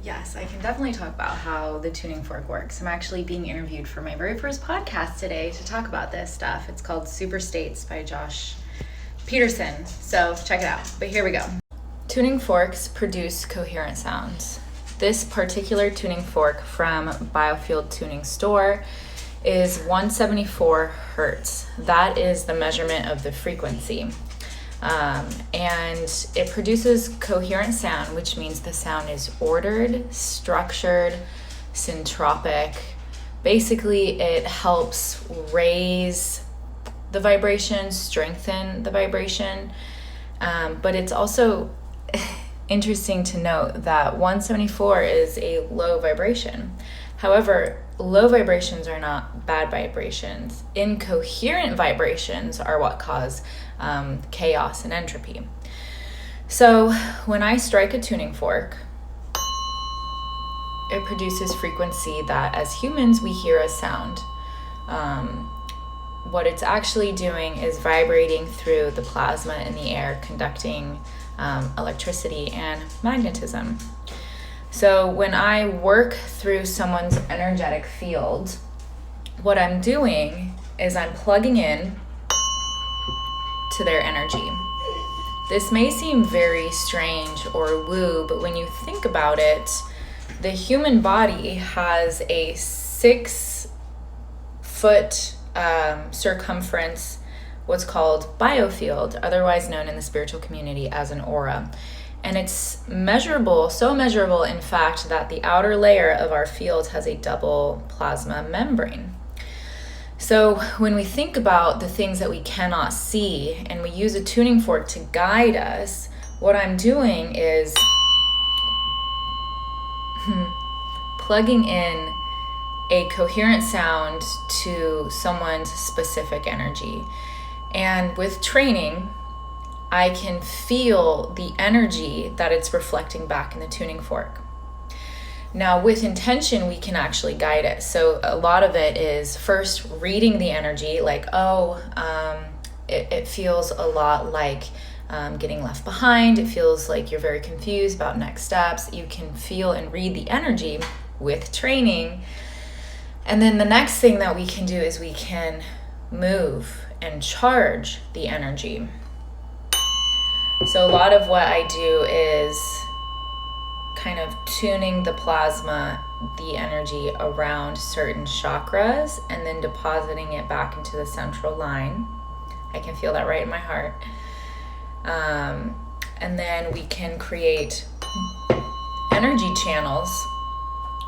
Yes, I can definitely talk about how the tuning fork works. I'm actually being interviewed for my very first podcast today to talk about this stuff. It's called Super States by Josh Peterson. So check it out. But here we go. Tuning forks produce coherent sounds. This particular tuning fork from Biofield Tuning Store is 174 hertz. That is the measurement of the frequency. And it produces coherent sound, which means the sound is ordered, structured, syntropic. Basically, it helps raise the vibration, strengthen the vibration. But it's also interesting to note that 174 is a low vibration. However, low vibrations are not bad vibrations. Incoherent vibrations are what cause chaos and entropy. So when I strike a tuning fork, it produces frequency that as humans we hear as sound. What it's actually doing is vibrating through the plasma in the air, conducting electricity and magnetism. So when I work through someone's energetic field, what I'm doing is I'm plugging in to their energy. This may seem very strange or woo, but when you think about it, the human body has a 6-foot circumference, what's called biofield, otherwise known in the spiritual community as an aura. And it's measurable, so measurable in fact that the outer layer of our field has a double plasma membrane. So when we think about the things that we cannot see and we use a tuning fork to guide us, what I'm doing is plugging in a coherent sound to someone's specific energy. And with training, I can feel the energy that it's reflecting back in the tuning fork. Now, with intention, we can actually guide it. So a lot of it is first reading the energy, like, it feels a lot like getting left behind. It feels like you're very confused about next steps. You can feel and read the energy with training. And then the next thing that we can do is we can move and charge the energy. So a lot of what I do is kind of tuning the plasma, the energy around certain chakras, and then depositing it back into the central line. I can feel that right in my heart. And then we can create energy channels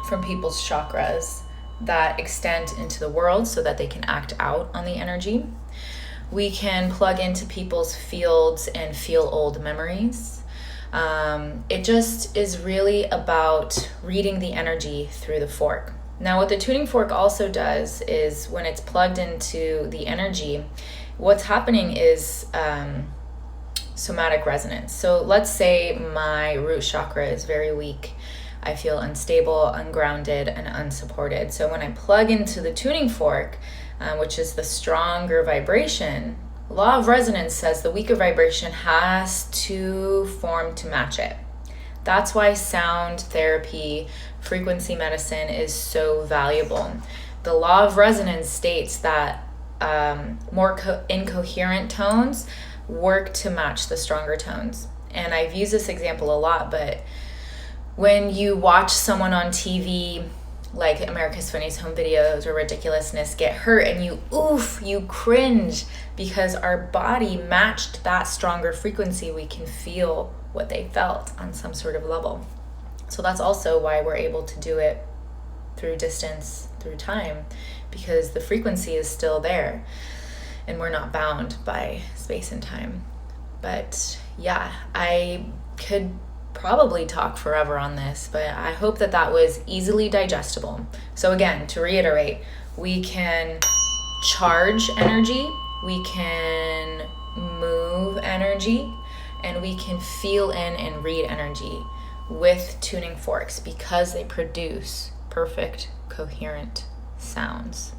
from people's chakras that extend into the world so that they can act out on the energy. We can plug into people's fields and feel old memories. It just is really about reading the energy through the fork. Now, what the tuning fork also does is when it's plugged into the energy, what's happening is somatic resonance. So let's say my root chakra is very weak. I feel unstable, ungrounded, and unsupported. So when I plug into the tuning fork, which is the stronger vibration, law of resonance says the weaker vibration has to form to match it. That's why sound therapy, frequency medicine is so valuable. The law of resonance states that more incoherent tones work to match the stronger tones. And I've used this example a lot, but when you watch someone on TV, like America's Funniest Home Videos or Ridiculousness, get hurt and you cringe because our body matched that stronger frequency. We can feel what they felt on some sort of level. So that's also why we're able to do it through distance, through time, because the frequency is still there and we're not bound by space and time. But yeah, I could probably talk forever on this, but I hope that that was easily digestible. So again, to reiterate, we can charge energy, we can move energy, and we can feel in and read energy with tuning forks because they produce perfect, coherent sounds.